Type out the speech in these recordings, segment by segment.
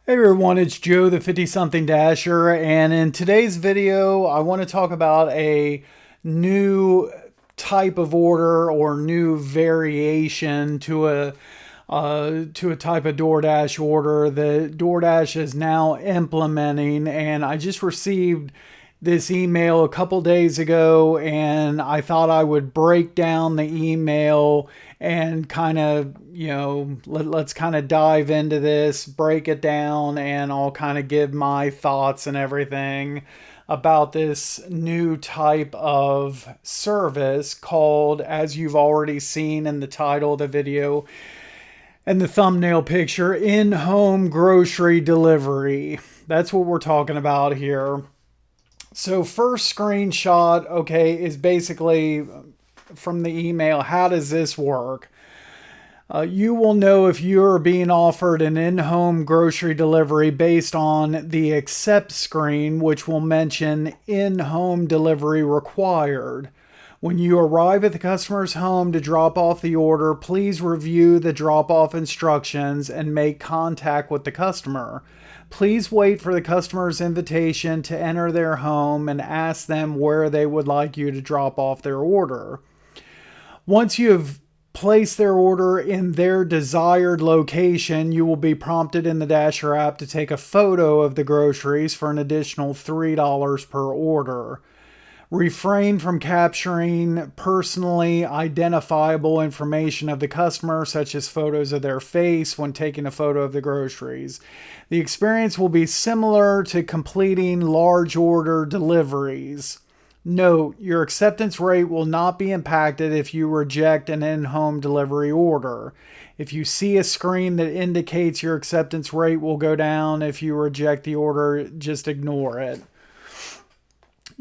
Hey everyone, it's Joe the 50-something Dasher, and in today's video I want to talk about a new type of order or new variation to a type of DoorDash order that DoorDash is now implementing. And I just received this email a couple days ago, and I thought I would break down the email and kind of, let's kind of dive into this, break it down, and I'll kind of give my thoughts and everything about this new type of service called, as you've already seen in the title of the video and the thumbnail picture, in-home grocery delivery. That's what we're talking about here. So first screenshot, okay, is basically from the email. How does this work? You will know if you're being offered an in-home grocery delivery based on the accept screen, which will mention in-home delivery required. When you arrive at the customer's home to drop off the order, please review the drop-off instructions and make contact with the customer. Please wait for the customer's invitation to enter their home and ask them where they would like you to drop off their order. Once you have placed their order in their desired location, you will be prompted in the Dasher app to take a photo of the groceries for an additional $3 per order. Refrain from capturing personally identifiable information of the customer, such as photos of their face, when taking a photo of the groceries. The experience will be similar to completing large order deliveries. Note, your acceptance rate will not be impacted if you reject an in-home delivery order. If you see a screen that indicates your acceptance rate will go down if you reject the order, just ignore it.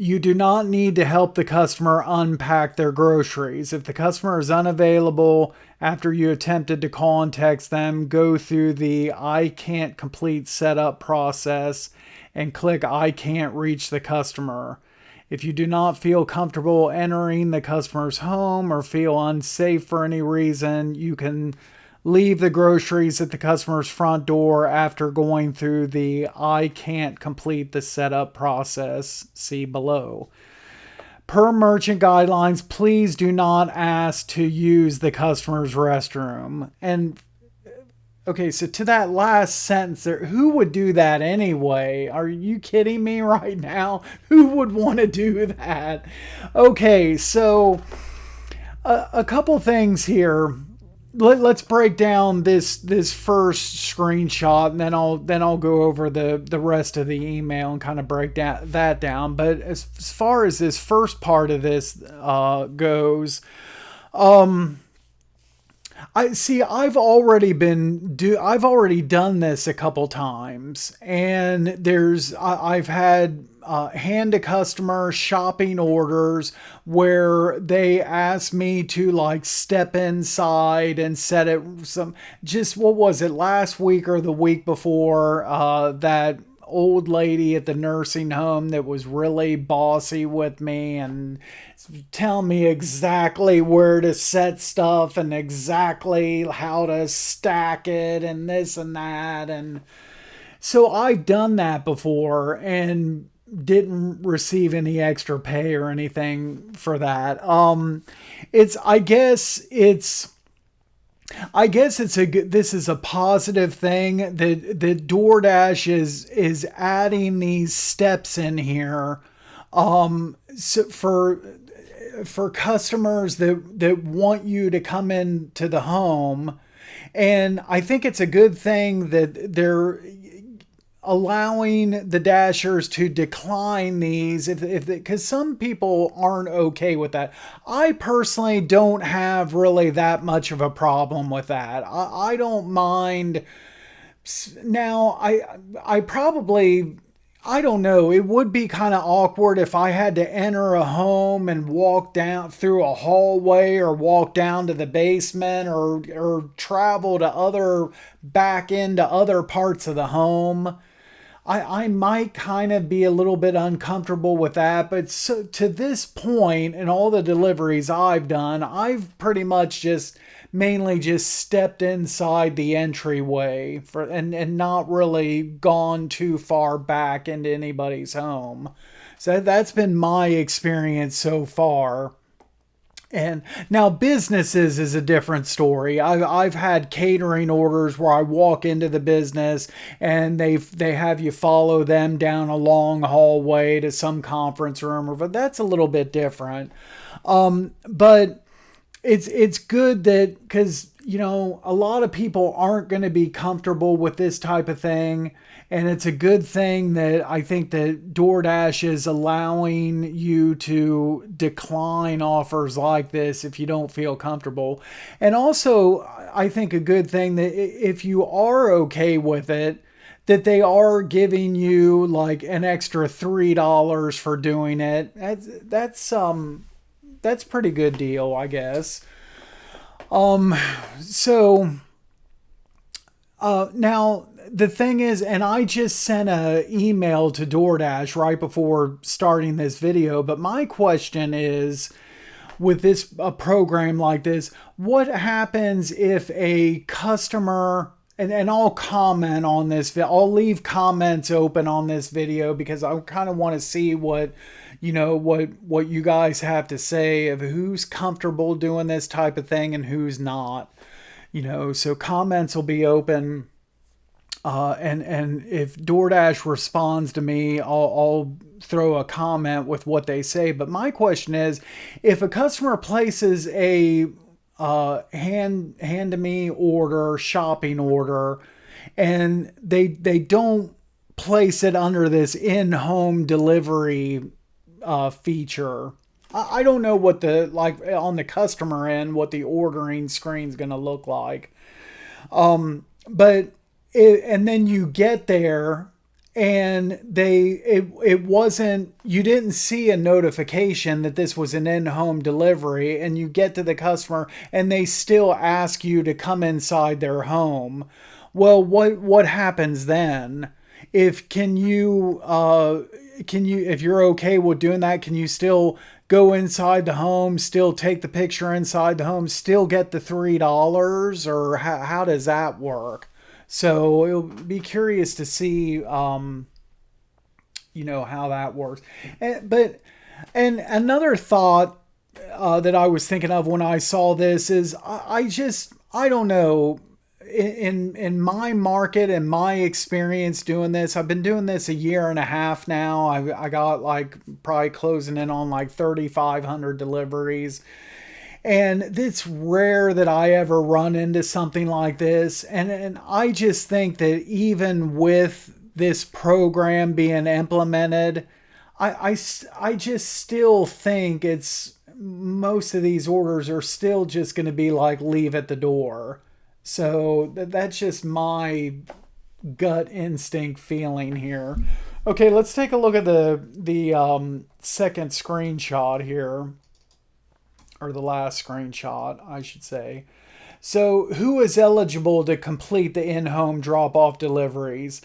You do not need to help the customer unpack their groceries. If the customer is unavailable after you attempted to call and text them, go through the I can't complete setup process and click I can't reach the customer. If you do not feel comfortable entering the customer's home or feel unsafe for any reason, you can leave the groceries at the customer's front door after going through the I can't complete the setup process. See below. Per merchant guidelines, please do not ask to use the customer's restroom. And okay, so to that last sentence there, who would do that anyway? Are you kidding me right now? Who would want to do that? Okay, so a couple things here. Let's break down this first screenshot, and then I'll go over the rest of the email and kind of break that down. But as far as this first part of this goes, I've already done this a couple times, and I've had hand to customer shopping orders where they asked me to like step inside and set it what was it, last week or the week before, that old lady at the nursing home that was really bossy with me and tell me exactly where to set stuff and exactly how to stack it and this and that. And so I've done that before and didn't receive any extra pay or anything for that. This is a positive thing that DoorDash is adding these steps in here, so for customers that want you to come into the home. And I think it's a good thing that they're allowing the Dashers to decline these because some people aren't okay with that. I personally don't have really that much of a problem with that. I don't mind. Now, I don't know. It would be kind of awkward if I had to enter a home and walk down through a hallway or walk down to the basement or travel to back into other parts of the home. I might kind of be a little bit uncomfortable with that, but so to this point in all the deliveries I've done, I've pretty much just mainly just stepped inside the entryway for and not really gone too far back into anybody's home. So that's been my experience so far. And now businesses is a different story. I've had catering orders where I walk into the business and they have you follow them down a long hallway to some conference room, or but that's a little bit different. But it's good that because a lot of people aren't going to be comfortable with this type of thing, and it's a good thing that I think that DoorDash is allowing you to decline offers like this if you don't feel comfortable. And also, I think a good thing that if you are okay with it, that they are giving you like an extra $3 for doing it. That's pretty good deal, I guess. So now the thing is, and I just sent a email to DoorDash right before starting this video, but my question is, with this a program like this, what happens if a customer, and I'll comment on this, I'll leave comments open on this video because I kind of want to see what what you guys have to say of who's comfortable doing this type of thing and who's not. So comments will be open. And if DoorDash responds to me, I'll throw a comment with what they say. But my question is, if a customer places a hand to me order, shopping order, and they don't place it under this in-home delivery feature. I don't know what like on the customer end, what the ordering screen's going to look like. But and then you get there and it wasn't, you didn't see a notification that this was an in-home delivery, and you get to the customer and they still ask you to come inside their home. Well, what happens then? If you're okay with doing that, can you still go inside the home, still take the picture inside the home, still get the $3, or how does that work? So it'll be curious to see, how that works. And another thought that I was thinking of when I saw this is I don't know. In my market and my experience doing this, I've been doing this a year and a half now. I got like probably closing in on like 3,500 deliveries. And it's rare that I ever run into something like this. And I just think that even with this program being implemented, I just still think most of these orders are still just going to be like leave at the door. So that's just my gut instinct feeling here. Okay, let's take a look at the second screenshot here, or the last screenshot, I should say. So who is eligible to complete the in-home drop-off deliveries?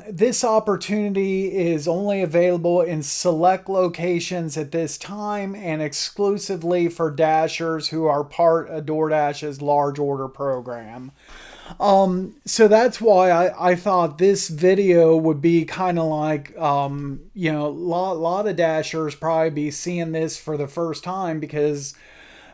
This opportunity is only available in select locations at this time and exclusively for Dashers who are part of DoorDash's large order program. So that's why I thought this video would be kind of like, a lot of Dashers probably be seeing this for the first time because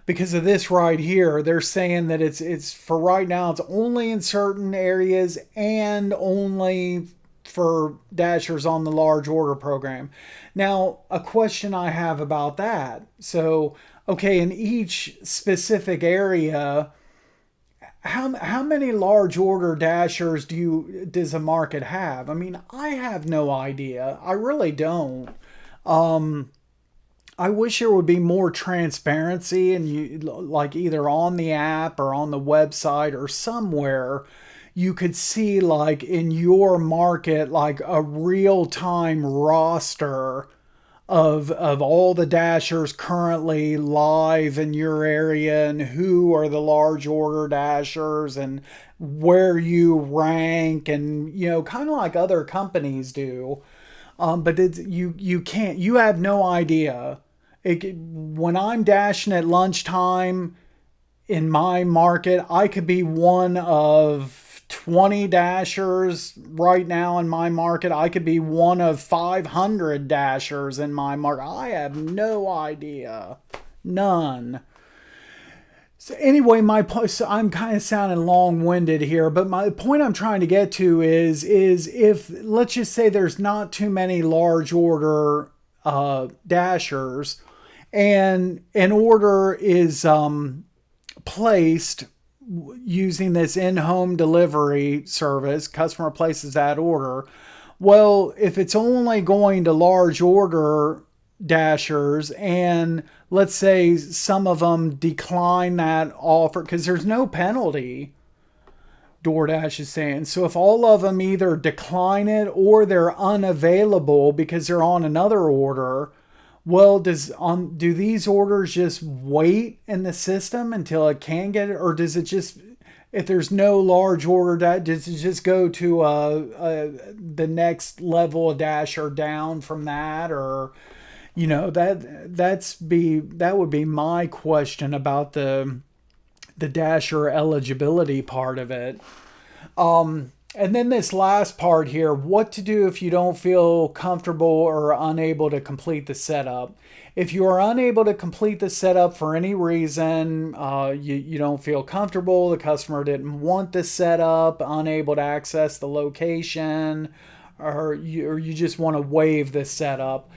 of this right here. They're saying that it's for right now, it's only in certain areas and only for Dashers on the large order program. Now, a question I have about that. So, okay, in each specific area, how many large order Dashers does a market have? I mean, I have no idea. I really don't. I wish there would be more transparency, and you like either on the app or on the website or somewhere you could see like in your market like a real-time roster of all the Dashers currently live in your area and who are the large order Dashers and where you rank, and kind of like other companies do. But you can't, you have no idea. When I'm dashing at lunchtime in my market, I could be one of 20 dashers right now in my market. I could be one of 500 dashers in my market. I have no idea. None. So anyway, so I'm kind of sounding long-winded here, but my point I'm trying to get to is if, let's just say, there's not too many large order dashers, and an order is placed using this in-home delivery service, customer places that order. Well, if it's only going to large order dashers, and let's say some of them decline that offer because there's no penalty, DoorDash is saying. So if all of them either decline it or they're unavailable because they're on another order, well, do these orders just wait in the system until it can get it, or does it just, if there's no large order, does it just go to the next level of dasher down from that? Or that would be my question about the dasher eligibility part of it. And then this last part here, what to do if you don't feel comfortable or unable to complete the setup. If you are unable to complete the setup for any reason, you don't feel comfortable, the customer didn't want the setup, unable to access the location, or you just want to waive the setup,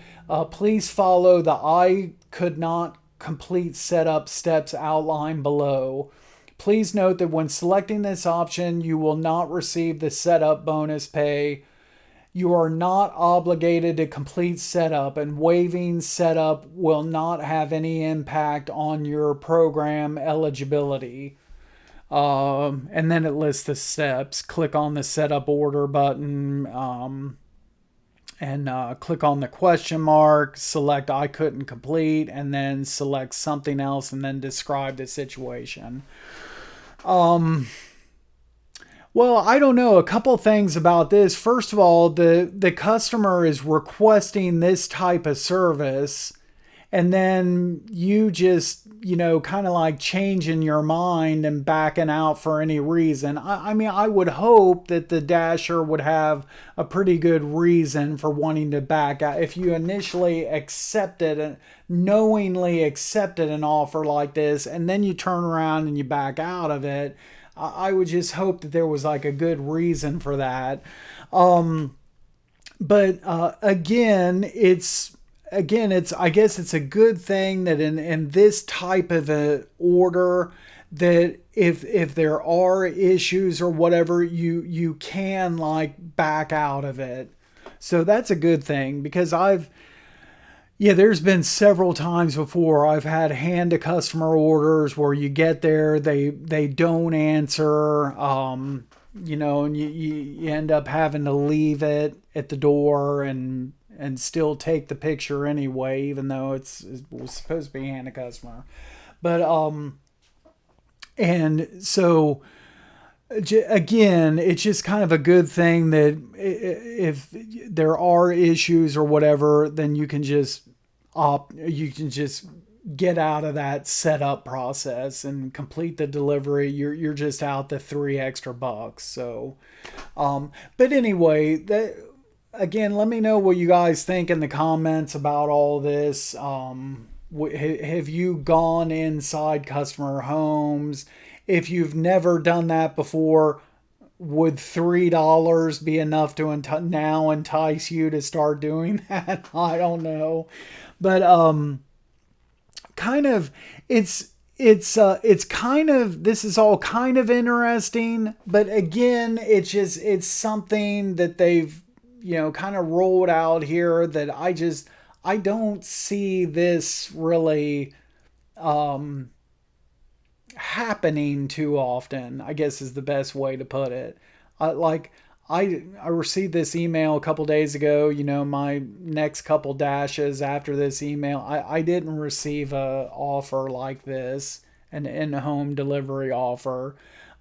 please follow the I could not complete setup steps outlined below. Please note that when selecting this option, you will not receive the setup bonus pay. You are not obligated to complete setup, and waiving setup will not have any impact on your program eligibility. And then it lists the steps. Click on the setup order button, and click on the question mark, select I couldn't complete, and then select something else, and then describe the situation. Well, I don't know. A couple things about this. First of all, the customer is requesting this type of service, and then you just, kind of like changing your mind and backing out for any reason. I mean, I would hope that the dasher would have a pretty good reason for wanting to back out. If you initially knowingly accepted an offer like this, and then you turn around and you back out of it, I would just hope that there was like a good reason for that. But I guess it's a good thing that in this type of a order, that if there are issues or whatever, you can like back out of it. So that's a good thing, because there's been several times before I've had hand to customer orders where you get there, they don't answer, and you end up having to leave it at the door and still take the picture anyway, even though it was supposed to be hand to customer. But and so again, it's just kind of a good thing that if there are issues or whatever, then you can just get out of that setup process and complete the delivery. You're just out the $3 extra. So, but anyway, again, let me know what you guys think in the comments about all this. Have you gone inside customer homes? If you've never done that before, would $3 be enough to now entice you to start doing that? I don't know. But kind of, it's kind of, this is all kind of interesting, but again, it's something that they've, kind of rolled out here that I don't see this really happening too often, I guess is the best way to put it. I received this email a couple days ago, my next couple dashes after this email, I didn't receive a offer like this, an in-home delivery offer.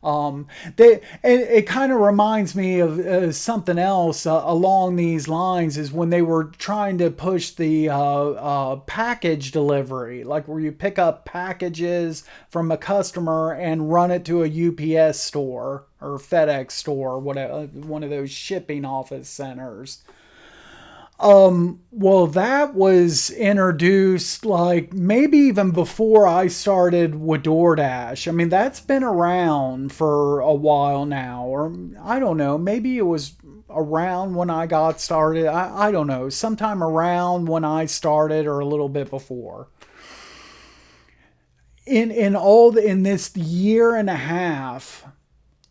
It kind of reminds me of something else along these lines, is when they were trying to push the package delivery, like where you pick up packages from a customer and run it to a UPS store or FedEx store, whatever, one of those shipping office centers. Well, that was introduced like maybe even before I started with DoorDash. I mean, that's been around for a while now, or I don't know, maybe it was around when I got started. I don't know, sometime around when I started or a little bit before. In this year and a half,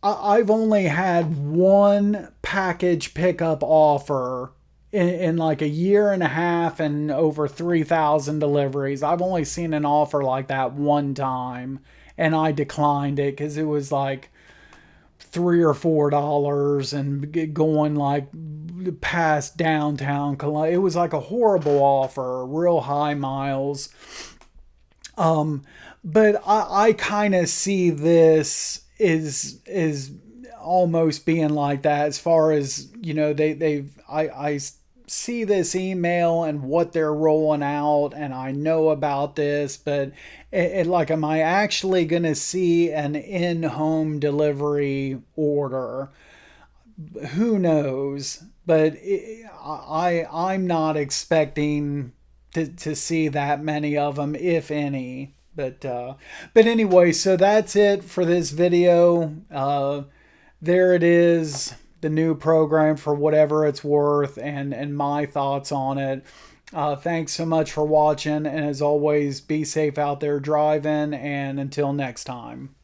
I've only had one package pickup offer in like a year and a half and over 3,000 deliveries. I've only seen an offer like that one time, and I declined it because it was like $3 or $4 and going like past downtown Columbia. It was like a horrible offer, real high miles. But I kind of see this is almost being like that, as far as, you know, I see this email and what they're rolling out, and I know about this, but like, am I actually going to see an in-home delivery order? Who knows? But I'm not expecting to see that many of them, if any. But anyway, so that's it for this video. There it is, the new program, for whatever it's worth, and my thoughts on it. Thanks so much for watching, and as always, be safe out there driving, and until next time.